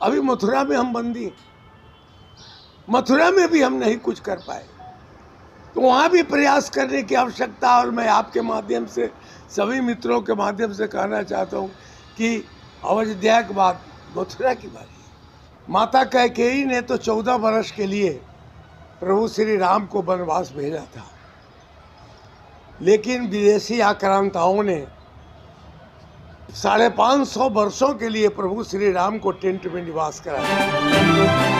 अभी मथुरा में हम बंदी, मथुरा में भी हम नहीं कुछ कर पाए, तो वहाँ भी प्रयास करने की आवश्यकता। और मैं आपके माध्यम से, सभी मित्रों के माध्यम से कहना चाहता हूँ कि अयोध्या के बाद मथुरा की बारी है। माता कैकेयी ने तो 14 वर्ष के लिए प्रभु श्री राम को वनवास भेजा था, लेकिन विदेशी आक्रांताओं ने 550 वर्षों के लिए प्रभु श्री राम को टेंट में निवास कराया।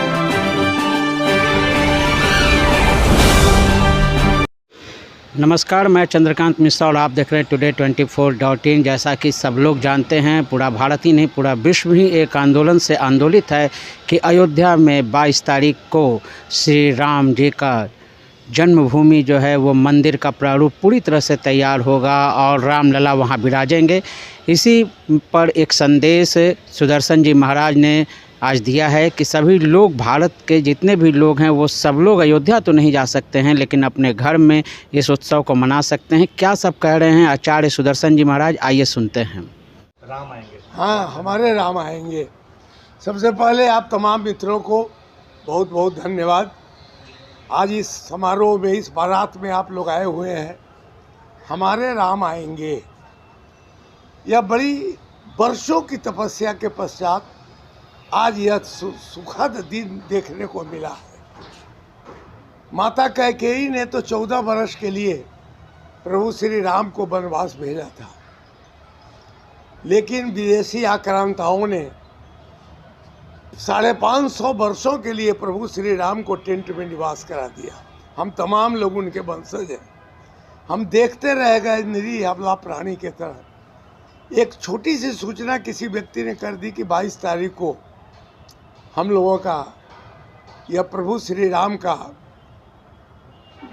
नमस्कार, मैं चंद्रकांत मिश्रा और आप देख रहे हैं टुडे 24.in। जैसा कि सब लोग जानते हैं, पूरा भारत ही नहीं पूरा विश्व ही एक आंदोलन से आंदोलित है कि अयोध्या में 22 तारीख को श्री राम जी का जन्मभूमि जो है वो मंदिर का प्रारूप पूरी तरह से तैयार होगा और रामलला वहाँ विराजेंगे। इसी पर एक संदेश सुदर्शन जी महाराज ने आज दिया है कि सभी लोग, भारत के जितने भी लोग हैं वो सब लोग अयोध्या तो नहीं जा सकते हैं, लेकिन अपने घर में इस उत्सव को मना सकते हैं। क्या सब कह रहे हैं आचार्य सुदर्शन जी महाराज, आइए सुनते हैं। राम आएंगे। हाँ, हमारे राम आएंगे। सबसे पहले आप तमाम मित्रों को बहुत बहुत धन्यवाद। आज इस समारोह में, इस बारात में आप लोग आए हुए हैं। हमारे राम आएंगे, यह बड़ी वर्षों की तपस्या के पश्चात आज यह सुखद दिन देखने को मिला है। माता कैकेयी ने तो 14 वर्ष के लिए प्रभु श्री राम को वनवास भेजा था, लेकिन विदेशी आक्रांताओं ने 550 वर्षों के लिए प्रभु श्री राम को टेंट में निवास करा दिया। हम तमाम लोग उनके वंशज हैं। हम देखते रह गए निरीह अबला प्राणी के तरह। एक छोटी सी सूचना किसी व्यक्ति ने कर दी कि 22 तारीख को हम लोगों का यह प्रभु श्री राम का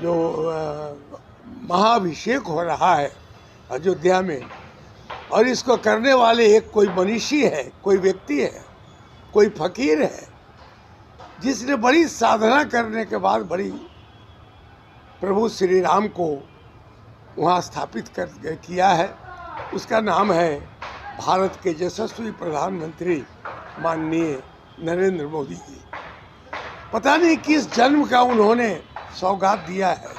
जो महाअभिषेक हो रहा है अयोध्या में, और इसको करने वाले एक कोई मनीषी है, कोई व्यक्ति है, कोई फकीर है, जिसने बड़ी साधना करने के बाद बड़ी प्रभु श्री राम को वहाँ स्थापित किया है। उसका नाम है भारत के यशस्वी प्रधानमंत्री माननीय नरेंद्र मोदी जी। पता नहीं किस जन्म का उन्होंने सौगात दिया है।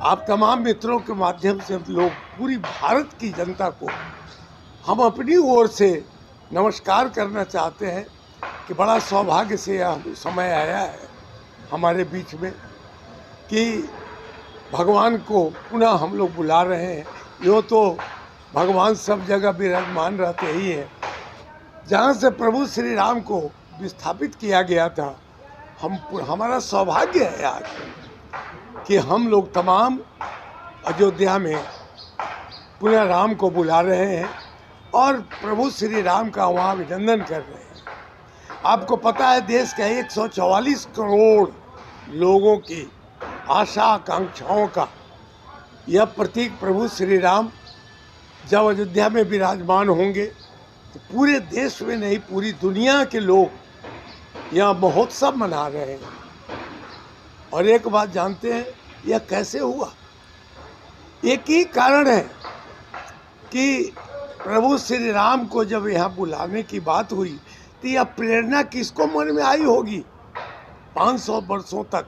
आप तमाम मित्रों के माध्यम से लोग, पूरी भारत की जनता को हम अपनी ओर से नमस्कार करना चाहते हैं कि बड़ा सौभाग्य से यह समय आया है हमारे बीच में कि भगवान को पुनः हम लोग बुला रहे हैं। यूँ तो भगवान सब जगह विराजमान रहते ही हैं। जहाँ से प्रभु श्री राम को विस्थापित किया गया था, हमारा सौभाग्य है आज कि हम लोग तमाम अयोध्या में पुनः राम को बुला रहे हैं और प्रभु श्री राम का वहाँ अभिनंदन कर रहे हैं। आपको पता है, देश के 144 करोड़ लोगों की आशा आकांक्षाओं का यह प्रतीक प्रभु श्री राम जब अयोध्या में विराजमान होंगे तो पूरे देश में नहीं, पूरी दुनिया के लोग यह महोत्सव मना रहे हैं। और एक बात जानते हैं यह कैसे हुआ? एक ही कारण है कि प्रभु श्री राम को जब यहाँ बुलाने की बात हुई तो यह प्रेरणा किसको मन में आई होगी? 500 वर्षों तक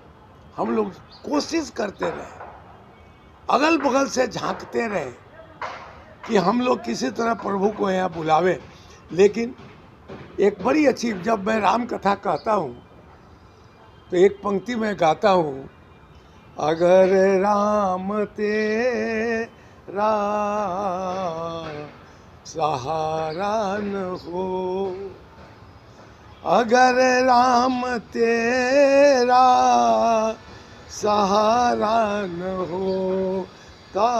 हम लोग कोशिश करते रहे, अगल बगल से झांकते रहे कि हम लोग किसी तरह प्रभु को यहाँ बुलावें। लेकिन एक बड़ी अच्छी, जब मैं राम कथा कहता हूँ तो एक पंक्ति में गाता हूँ, अगर राम तेरा सहारा न हो, अगर राम तेरा सहारा न होता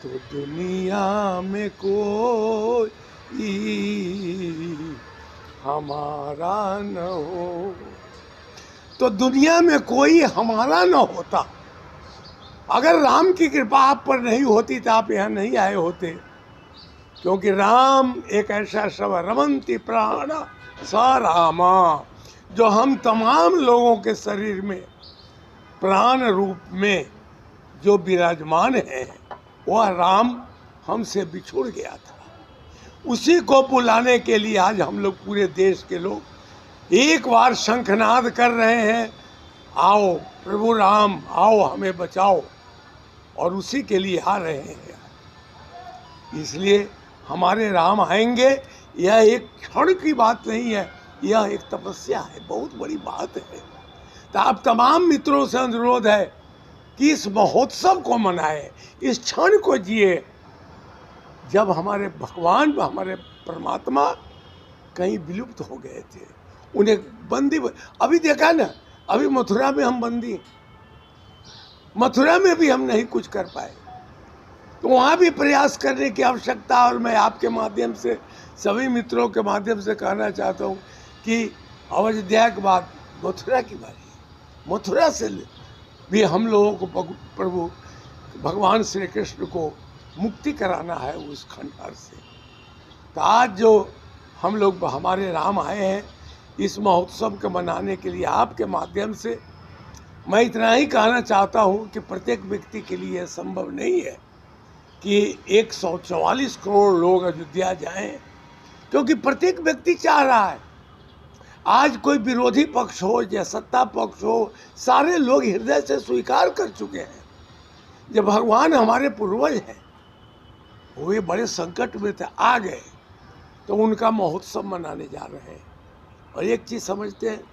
तो दुनिया में कोई हमारा न हो, तो दुनिया में कोई हमारा न होता। अगर राम की कृपा आप पर नहीं होती तो आप यहाँ नहीं आए होते, क्योंकि राम एक ऐसा शब्द, रमन्ति प्राण स रामा, जो हम तमाम लोगों के शरीर में प्राण रूप में जो विराजमान है, वह राम हमसे बिछुड़ गया था। उसी को बुलाने के लिए आज हम लोग पूरे देश के लोग एक बार शंखनाद कर रहे हैं, आओ प्रभु राम आओ हमें बचाओ, और उसी के लिए आ रहे हैं। इसलिए हमारे राम आएंगे, यह एक क्षण की बात नहीं है, यह एक तपस्या है, बहुत बड़ी बात है। तो आप तमाम मित्रों से अनुरोध है कि इस महोत्सव को मनाएं, इस क्षण को जिए जब हमारे भगवान हमारे परमात्मा कहीं विलुप्त हो गए थे, उन्हें बंदी। अभी देखा ना, अभी मथुरा में हम बंदी, मथुरा में भी हम नहीं कुछ कर पाए, तो वहाँ भी प्रयास करने की आवश्यकता। और मैं आपके माध्यम से सभी मित्रों के माध्यम से कहना चाहता हूँ कि अयोध्या के बाद मथुरा की बारी है। मथुरा से भी हम लोगों को प्रभु भगवान श्री कृष्ण को मुक्ति कराना है उस खंडार से। तो आज जो हम लोग हमारे राम आए हैं इस महोत्सव को मनाने के लिए, आपके माध्यम से मैं इतना ही कहना चाहता हूँ कि प्रत्येक व्यक्ति के लिए संभव नहीं है कि 144 करोड़ लोग अयोध्या जाएं, क्योंकि प्रत्येक व्यक्ति चाह रहा है। आज कोई विरोधी पक्ष हो या सत्ता पक्ष हो, सारे लोग हृदय से स्वीकार कर चुके हैं जब भगवान हमारे पूर्वज हैं, वे बड़े संकट में थे, आ गए तो उनका महोत्सव मनाने जा रहे हैं। और एक चीज़ समझते हैं,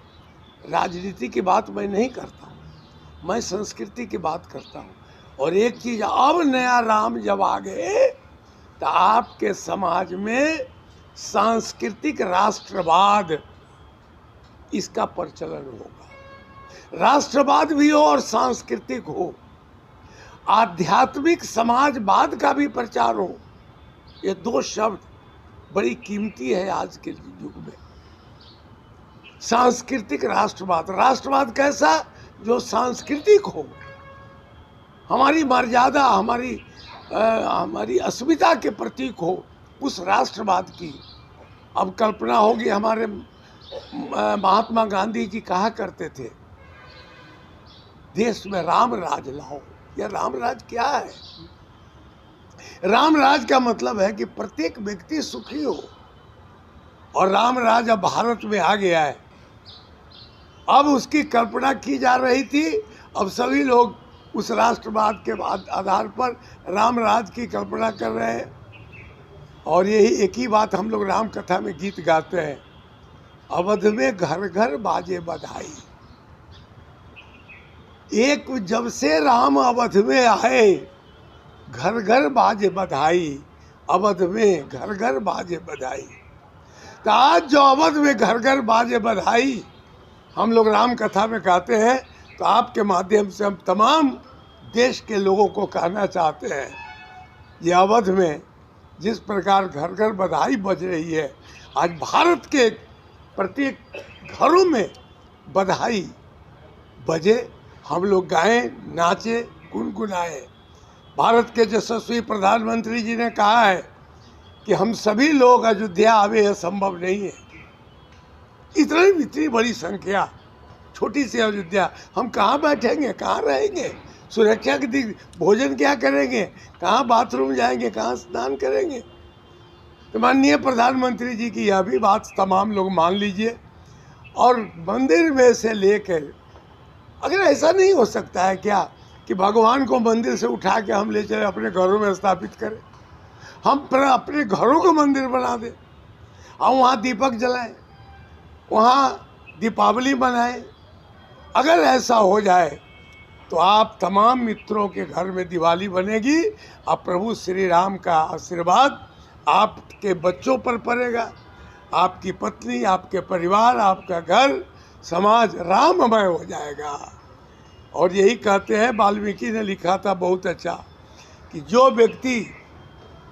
राजनीति की बात मैं नहीं करता हूँ, मैं संस्कृति की बात करता हूँ। और एक चीज़, अब नया राम जब आ गए तो आपके समाज में सांस्कृतिक राष्ट्रवाद इसका प्रचलन होगा। राष्ट्रवाद भी हो और सांस्कृतिक हो, आध्यात्मिक समाजवाद का भी प्रचार हो। ये दो शब्द बड़ी कीमती है आज के युग में। सांस्कृतिक राष्ट्रवाद, राष्ट्रवाद कैसा? जो सांस्कृतिक हो, हमारी मर्यादा, हमारी अस्मिता के प्रतीक हो, उस राष्ट्रवाद की अब कल्पना होगी। हमारे महात्मा गांधी जी कहा करते थे, देश में राम राज लाओ। यह राम राज क्या है? राम राज का मतलब है कि प्रत्येक व्यक्ति सुखी हो, और राम राज अब भारत में आ गया है। अब उसकी कल्पना की जा रही थी, अब सभी लोग उस राष्ट्रवाद के आधार पर राम राज की कल्पना कर रहे हैं। और यही एक ही बात हम लोग राम कथा में गीत गाते हैं, अवध में घर घर बाजे बधाई। एक जब से राम अवध में आए, घर घर बाजे बधाई, अवध में घर घर बाजे बधाई। तो आज जो अवध में घर घर बाजे बधाई हम लोग राम कथा में गाते हैं, तो आपके माध्यम से हम तमाम देश के लोगों को कहना चाहते हैं, ये अवध में जिस प्रकार घर घर बधाई बज रही है, आज भारत के प्रत्येक घरों में बधाई बजे, हम लोग गाएं, नाचें, गुनगुनाएं। भारत के यशस्वी प्रधानमंत्री जी ने कहा है कि हम सभी लोग अयोध्या आवे, यह संभव नहीं है। इतनी बड़ी संख्या, छोटी सी अयोध्या, हम कहाँ बैठेंगे, कहाँ रहेंगे, सुरक्षा के दिख, भोजन क्या करेंगे, कहाँ बाथरूम जाएंगे, कहाँ स्नान करेंगे। तो माननीय प्रधानमंत्री जी की यह भी बात तमाम लोग मान लीजिए। और मंदिर में से लेकर, अगर ऐसा नहीं हो सकता है क्या कि भगवान को मंदिर से उठा के हम ले चले अपने घरों में स्थापित करें, हम अपने घरों को मंदिर बना दें, और वहाँ दीपक जलाएं, वहाँ दीपावली मनाएं। अगर ऐसा हो जाए तो आप तमाम मित्रों के घर में दिवाली बनेगी, और प्रभु श्री राम का आशीर्वाद आपके बच्चों पर पड़ेगा, आपकी पत्नी, आपके परिवार, आपका घर, समाज राममय हो जाएगा। और यही कहते हैं, वाल्मीकि ने लिखा था बहुत अच्छा, कि जो व्यक्ति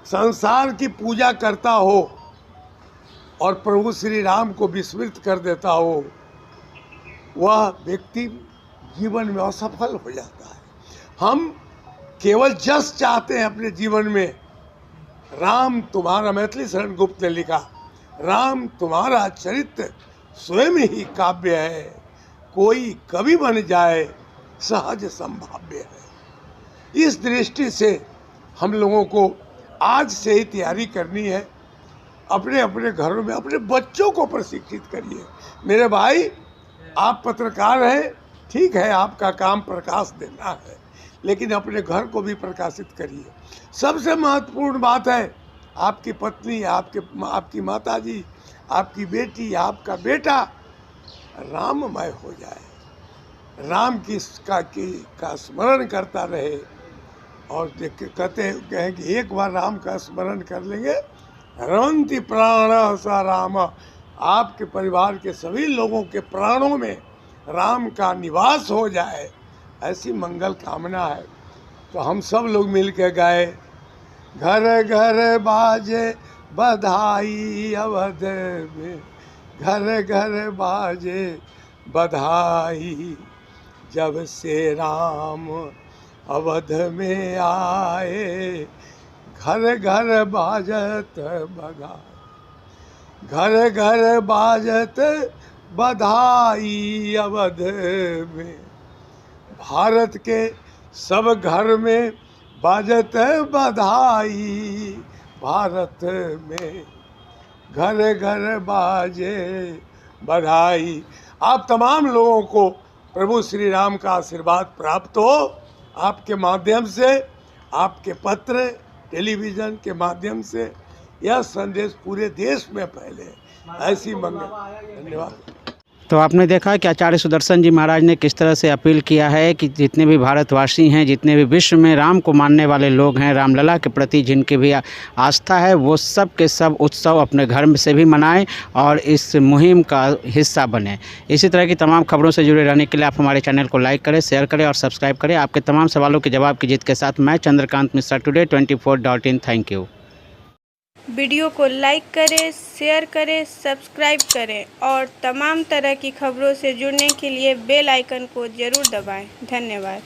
संसार की पूजा करता हो और प्रभु श्री राम को विस्मृत कर देता हो, वह व्यक्ति जीवन में असफल हो जाता है। हम केवल जस चाहते हैं अपने जीवन में। राम तुम्हारा, मैथिली शरण गुप्त ने लिखा, राम तुम्हारा चरित्र स्वयं ही काव्य है, कोई कवि बन जाए सहज संभाव्य है। इस दृष्टि से हम लोगों को आज से ही तैयारी करनी है अपने अपने घरों में अपने बच्चों को प्रशिक्षित करिए। मेरे भाई, आप पत्रकार हैं, ठीक है, आपका काम प्रकाश देना है, लेकिन अपने घर को भी प्रकाशित करिए। सबसे महत्वपूर्ण बात है, आपकी पत्नी, आपकी माताजी, आपकी बेटी, आपका बेटा राममय हो जाए, राम का स्मरण करता रहे। और कहते हैं कि एक बार राम का स्मरण कर लेंगे, रवंति प्राण स राम, आपके परिवार के सभी लोगों के प्राणों में राम का निवास हो जाए, ऐसी मंगल कामना है। तो हम सब लोग मिल के गाए, घर घर बाजे बधाई अवध में, घर घर बाजे बधाई, जब से राम अवध में आए, घर घर बाजत बधाई, घर घर बाजत बधाई अवध में, भारत के सब घर में बाजत बधाई, भारत में घर घर बाजे बधाई। आप तमाम लोगों को प्रभु श्री राम का आशीर्वाद प्राप्त हो, आपके माध्यम से, आपके पत्र, टेलीविज़न के माध्यम से यह संदेश पूरे देश में फैले, ऐसी मंगल। धन्यवाद। तो आपने देखा कि आचार्य सुदर्शन जी महाराज ने किस तरह से अपील किया है कि जितने भी भारतवासी हैं, जितने भी विश्व में राम को मानने वाले लोग हैं, रामलला के प्रति जिनकी भी आस्था है, वो सब के सब उत्सव अपने घर में से भी मनाएं और इस मुहिम का हिस्सा बने। इसी तरह की तमाम खबरों से जुड़े रहने के लिए आप हमारे चैनल को लाइक करें, शेयर करें और सब्सक्राइब करें। आपके तमाम सवालों के जवाब की जीत के साथ मैं Chandrakant Mishra, today 24.in। Thank you. Video को लाइक करें, शेयर करें, सब्सक्राइब करें और तमाम तरह की खबरों से जुड़ने के लिए बेल आइकन को ज़रूर दबाएं। धन्यवाद।